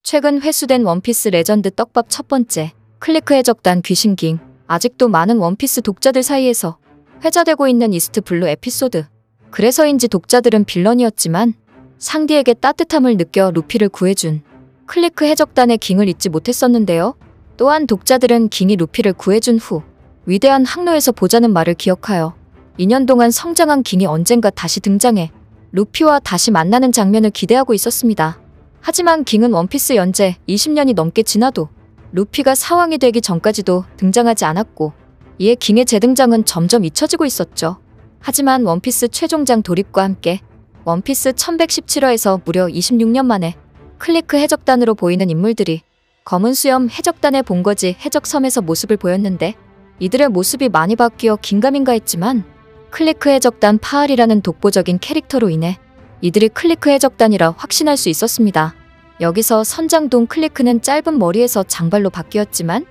최근 회수된 원피스 레전드 떡밥 첫 번째, 클리크 해적단 귀신깅. 아직도 많은 원피스 독자들 사이에서 회자되고 있는 이스트 블루 에피소드. 그래서인지 독자들은 빌런이었지만 상디에게 따뜻함을 느껴 루피를 구해준 클리크 해적단의 깅을 잊지 못했었는데요. 또한 독자들은 깅이 루피를 구해준 후 위대한 항로에서 보자는 말을 기억하여 2년 동안 성장한 깅이 언젠가 다시 등장해 루피와 다시 만나는 장면을 기대하고 있었습니다. 하지만 깅은 원피스 연재 20년이 넘게 지나도 루피가 사왕이 되기 전까지도 등장하지 않았고 이에 깅의 재등장은 점점 잊혀지고 있었죠. 하지만 원피스 최종장 돌입과 함께 원피스 1117화에서 무려 26년 만에 클리크 해적단으로 보이는 인물들이 검은 수염 해적단의 본거지 해적섬에서 모습을 보였는데 이들의 모습이 많이 바뀌어 긴가민가 했지만 클리크 해적단 파알이라는 독보적인 캐릭터로 인해 이들이 클리크 해적단이라 확신할 수 있었습니다. 여기서 선장동 클리크는 짧은 머리에서 장발로 바뀌었지만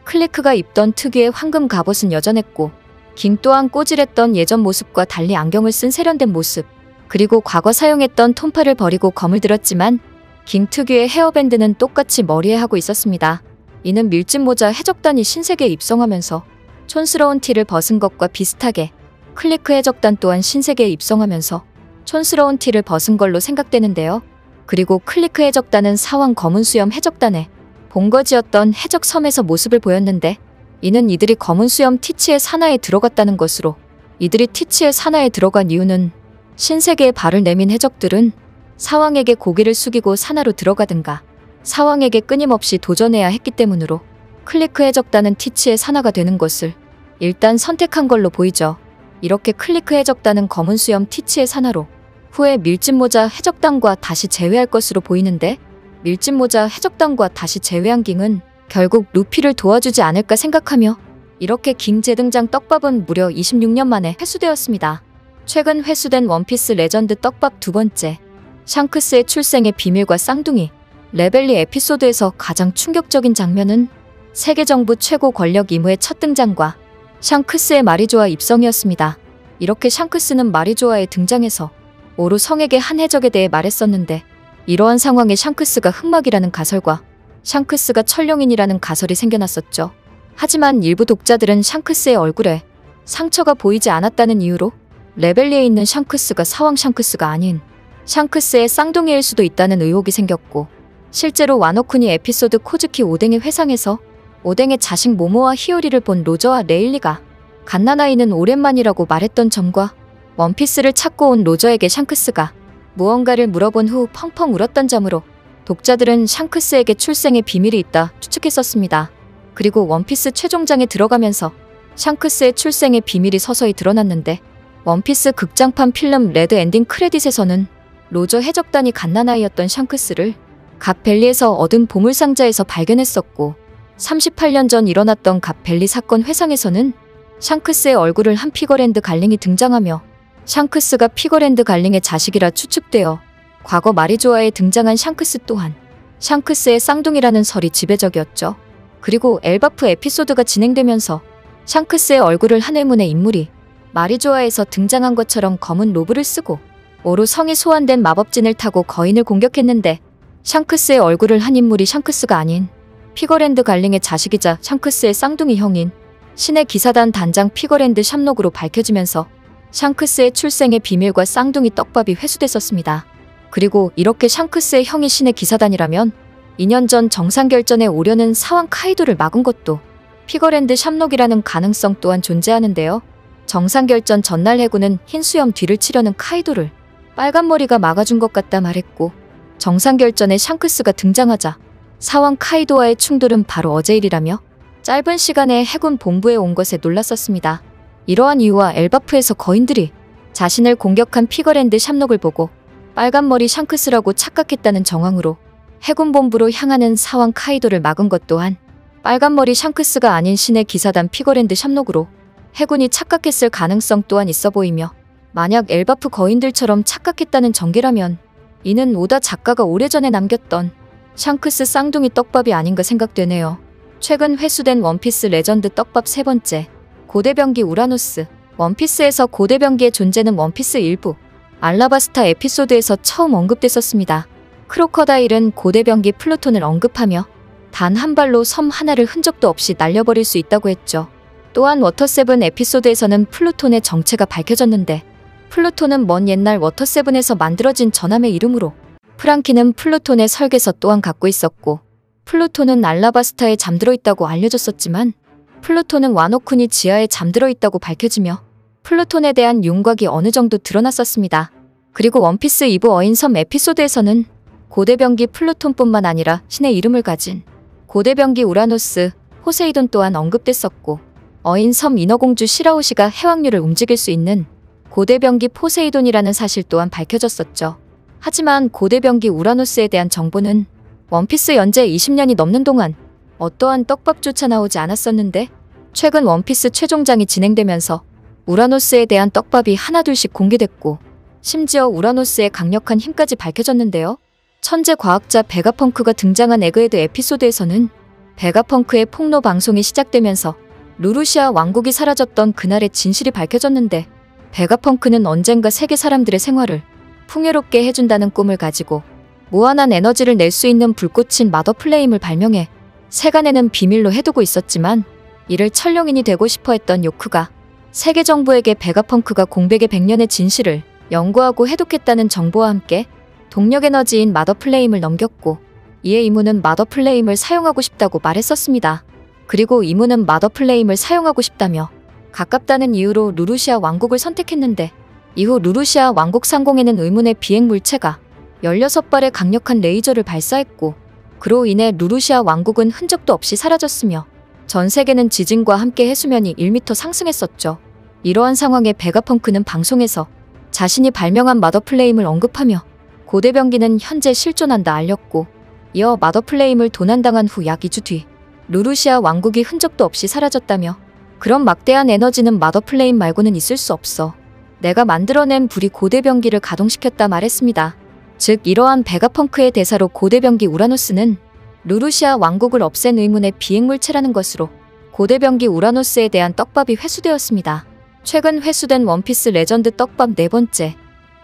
클리크가 입던 특유의 황금 갑옷은 여전했고 깅 또한 꼬질했던 예전 모습과 달리 안경을 쓴 세련된 모습, 그리고 과거 사용했던 톤파를 버리고 검을 들었지만 깅 특유의 헤어밴드는 똑같이 머리에 하고 있었습니다. 이는 밀짚모자 해적단이 신세계에 입성하면서 촌스러운 티를 벗은 것과 비슷하게 클리크 해적단 또한 신세계에 입성하면서 촌스러운 티를 벗은 걸로 생각되는데요. 그리고 클리크 해적단은 사왕 검은 수염 해적단의 본거지였던 해적섬에서 모습을 보였는데 이는 이들이 검은 수염 티치의 산하에 들어갔다는 것으로 이들이 티치의 산하에 들어간 이유는 신세계에 발을 내민 해적들은 사왕에게 고개를 숙이고 산하로 들어가든가 사왕에게 끊임없이 도전해야 했기 때문으로 클리크 해적단은 티치의 산하가 되는 것을 일단 선택한 걸로 보이죠. 이렇게 클리크 해적단은 검은 수염 티치의 산하로 후에 밀짚모자 해적단과 다시 재회할 것으로 보이는데 밀짚모자 해적단과 다시 재회한 깅은 결국 루피를 도와주지 않을까 생각하며 이렇게 깅 재등장 떡밥은 무려 26년 만에 회수되었습니다. 최근 회수된 원피스 레전드 떡밥 두 번째, 샹크스의 출생의 비밀과 쌍둥이. 레벨리 에피소드에서 가장 충격적인 장면은 세계정부 최고 권력 이모의 첫 등장과 샹크스의 마리조아 입성이었습니다. 이렇게 샹크스는 마리조아에 등장해서 오루 성에게 한 해적에 대해 말했었는데 이러한 상황에 샹크스가 흑막이라는 가설과 샹크스가 천룡인이라는 가설이 생겨났었죠. 하지만 일부 독자들은 샹크스의 얼굴에 상처가 보이지 않았다는 이유로 레벨리에 있는 샹크스가 사왕 샹크스가 아닌 샹크스의 쌍둥이일 수도 있다는 의혹이 생겼고 실제로 와노쿠니 에피소드 코즈키 오뎅의 회상에서 오뎅의 자식 모모와 히오리를 본 로저와 레일리가 갓난아이는 오랜만이라고 말했던 점과 원피스를 찾고 온 로저에게 샹크스가 무언가를 물어본 후 펑펑 울었던 점으로 독자들은 샹크스에게 출생의 비밀이 있다 추측했었습니다. 그리고 원피스 최종장에 들어가면서 샹크스의 출생의 비밀이 서서히 드러났는데 원피스 극장판 필름 레드 엔딩 크레딧에서는 로저 해적단이 갓난아이였던 샹크스를 갓벨리에서 얻은 보물상자에서 발견했었고 38년 전 일어났던 갓벨리 사건 회상에서는 샹크스의 얼굴을 한 피거랜드 갈링이 등장하며 샹크스가 피거랜드 갈링의 자식이라 추측되어 과거 마리조아에 등장한 샹크스 또한 샹크스의 쌍둥이라는 설이 지배적이었죠. 그리고 엘바프 에피소드가 진행되면서 샹크스의 얼굴을 한 의문의 인물이 마리조아에서 등장한 것처럼 검은 로브를 쓰고 오루 성이 소환된 마법진을 타고 거인을 공격했는데 샹크스의 얼굴을 한 인물이 샹크스가 아닌 피거랜드 갈링의 자식이자 샹크스의 쌍둥이 형인 신의 기사단 단장 피거랜드 샴록으로 밝혀지면서 샹크스의 출생의 비밀과 쌍둥이 떡밥이 회수됐었습니다. 그리고 이렇게 샹크스의 형이 신의 기사단이라면 2년 전 정상결전에 오려는 사왕 카이도를 막은 것도 피거랜드 샴록이라는 가능성 또한 존재하는데요. 정상결전 전날 해군은 흰 수염 뒤를 치려는 카이도를 빨간 머리가 막아준 것 같다 말했고 정상결전에 샹크스가 등장하자 사왕 카이도와의 충돌은 바로 어제 일이라며 짧은 시간에 해군 본부에 온 것에 놀랐었습니다. 이러한 이유와 엘바프에서 거인들이 자신을 공격한 피거랜드 샴록을 보고 빨간머리 샹크스라고 착각했다는 정황으로 해군 본부로 향하는 사왕 카이도를 막은 것 또한 빨간머리 샹크스가 아닌 신의 기사단 피거랜드 샴록으로 해군이 착각했을 가능성 또한 있어 보이며 만약 엘바프 거인들처럼 착각했다는 전개라면 이는 오다 작가가 오래전에 남겼던 샹크스 쌍둥이 떡밥이 아닌가 생각되네요. 최근 회수된 원피스 레전드 떡밥 세 번째, 고대병기 우라노스. 원피스에서 고대병기의 존재는 원피스 일부 알라바스타 에피소드에서 처음 언급됐었습니다. 크로커다일은 고대병기 플루톤을 언급하며 단 한 발로 섬 하나를 흔적도 없이 날려버릴 수 있다고 했죠. 또한 워터7 에피소드에서는 플루톤의 정체가 밝혀졌는데 플루톤은 먼 옛날 워터7에서 만들어진 전함의 이름으로 프랑키는 플루톤의 설계서 또한 갖고 있었고 플루톤은 알라바스타에 잠들어 있다고 알려졌었지만 플루톤은 와노쿤이 지하에 잠들어 있다고 밝혀지며 플루톤에 대한 윤곽이 어느 정도 드러났었습니다. 그리고 원피스 2부 어인섬 에피소드에서는 고대병기 플루톤뿐만 아니라 신의 이름을 가진 고대병기 우라노스, 포세이돈 또한 언급됐었고 어인섬 인어공주 시라오시가 해왕류를 움직일 수 있는 고대병기 포세이돈이라는 사실 또한 밝혀졌었죠. 하지만 고대병기 우라노스에 대한 정보는 원피스 연재 20년이 넘는 동안 어떠한 떡밥조차 나오지 않았었는데 최근 원피스 최종장이 진행되면서 우라노스에 대한 떡밥이 하나둘씩 공개됐고 심지어 우라노스의 강력한 힘까지 밝혀졌는데요. 천재 과학자 베가펑크가 등장한 에그헤드 에피소드에서는 베가펑크의 폭로 방송이 시작되면서 루루시아 왕국이 사라졌던 그날의 진실이 밝혀졌는데 베가펑크는 언젠가 세계 사람들의 생활을 풍요롭게 해준다는 꿈을 가지고 무한한 에너지를 낼 수 있는 불꽃인 마더플레임을 발명해 세간에는 비밀로 해두고 있었지만 이를 천룡인이 되고 싶어 했던 요크가 세계 정부에게 베가펑크가 공백의 100년의 진실을 연구하고 해독했다는 정보와 함께 동력 에너지인 마더플레임을 넘겼고 이에 이무는 마더플레임을 사용하고 싶다고 말했었습니다. 그리고 이무는 마더플레임을 사용하고 싶다며 가깝다는 이유로 루루시아 왕국을 선택했는데 이후 루루시아 왕국 상공에는 의문의 비행 물체가 16발의 강력한 레이저를 발사했고 그로 인해 루루시아 왕국은 흔적도 없이 사라졌으며 전 세계는 지진과 함께 해수면이 1m 상승했었죠. 이러한 상황에 베가펑크는 방송에서 자신이 발명한 마더플레임을 언급하며 고대병기는 현재 실존한다 알렸고 이어 마더플레임을 도난당한 후 약 2주 뒤 루루시아 왕국이 흔적도 없이 사라졌다며 그런 막대한 에너지는 마더플레임 말고는 있을 수 없어. 내가 만들어낸 불이 고대병기를 가동시켰다 말했습니다. 즉 이러한 베가펑크의 대사로 고대병기 우라노스는 루루시아 왕국을 없앤 의문의 비행물체라는 것으로 고대병기 우라노스에 대한 떡밥이 회수되었습니다. 최근 회수된 원피스 레전드 떡밥 4번째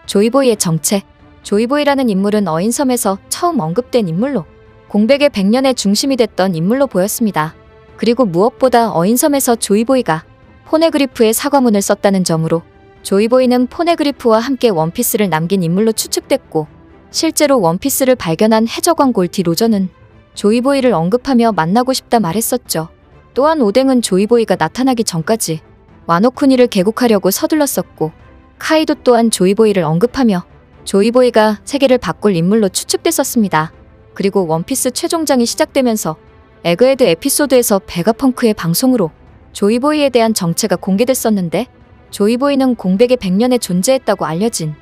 조이보이의 정체. 조이보이라는 인물은 어인섬에서 처음 언급된 인물로 공백의 100년의 중심이 됐던 인물로 보였습니다. 그리고 무엇보다 어인섬에서 조이보이가 포네그리프의 사과문을 썼다는 점으로 조이보이는 포네그리프와 함께 원피스를 남긴 인물로 추측됐고 실제로 원피스를 발견한 해적왕 골티 로저는 조이보이를 언급하며 만나고 싶다 말했었죠. 또한 오뎅은 조이보이가 나타나기 전까지 와노쿠니를 개국하려고 서둘렀었고 카이도 또한 조이보이를 언급하며 조이보이가 세계를 바꿀 인물로 추측됐었습니다. 그리고 원피스 최종장이 시작되면서 에그헤드 에피소드에서 베가펑크의 방송으로 조이보이에 대한 정체가 공개됐었는데 조이보이는 공백의 100년에 존재했다고 알려진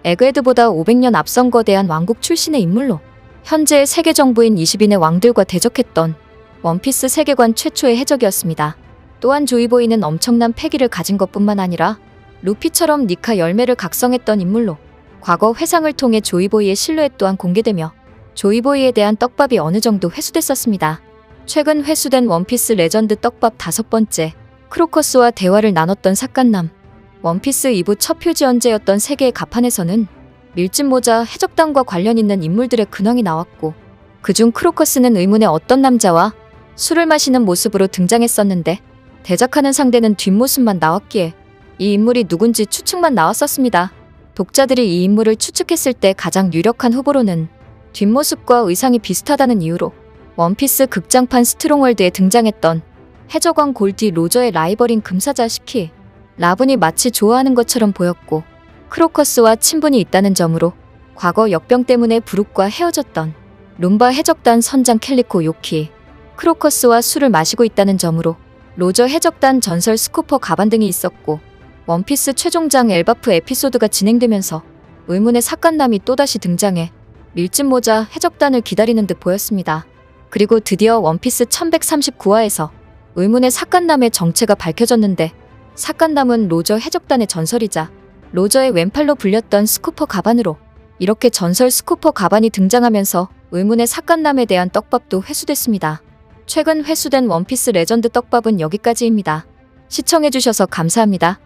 에그헤드보다 500년 앞선 거대한 왕국 출신의 인물로 현재의 세계 정부인 20인의 왕들과 대적했던 원피스 세계관 최초의 해적이었습니다. 또한 조이보이는 엄청난 패기를 가진 것뿐만 아니라 루피처럼 니카 열매를 각성했던 인물로 과거 회상을 통해 조이보이의 실루엣 또한 공개되며 조이보이에 대한 떡밥이 어느 정도 회수됐었습니다. 최근 회수된 원피스 레전드 떡밥 5번째 크로커스와 대화를 나눴던 삭간남. 원피스 2부 첫 표지 연재였던 세계의 가판에서는 밀짚모자 해적단과 관련 있는 인물들의 근황이 나왔고 그중 크로커스는 의문의 어떤 남자와 술을 마시는 모습으로 등장했었는데 대적하는 상대는 뒷모습만 나왔기에 이 인물이 누군지 추측만 나왔었습니다. 독자들이 이 인물을 추측했을 때 가장 유력한 후보로는 뒷모습과 의상이 비슷하다는 이유로 원피스 극장판 스트롱월드에 등장했던 해적왕 골디 로저의 라이벌인 금사자 시키 라분이 마치 좋아하는 것처럼 보였고 크로커스와 친분이 있다는 점으로 과거 역병 때문에 브룩과 헤어졌던 룸바 해적단 선장 캘리코 요키 크로커스와 술을 마시고 있다는 점으로 로저 해적단 전설 스쿠퍼 가반 등이 있었고 원피스 최종장 엘바프 에피소드가 진행되면서 의문의 삭간남이 또다시 등장해 밀짚모자 해적단을 기다리는 듯 보였습니다. 그리고 드디어 원피스 1139화에서 의문의 삭간남의 정체가 밝혀졌는데 삭간남은 로저 해적단의 전설이자 로저의 왼팔로 불렸던 스쿠퍼 가반으로 이렇게 전설 스쿠퍼 가반이 등장하면서 의문의 삭간남에 대한 떡밥도 회수됐습니다. 최근 회수된 원피스 레전드 떡밥은 여기까지입니다. 시청해주셔서 감사합니다.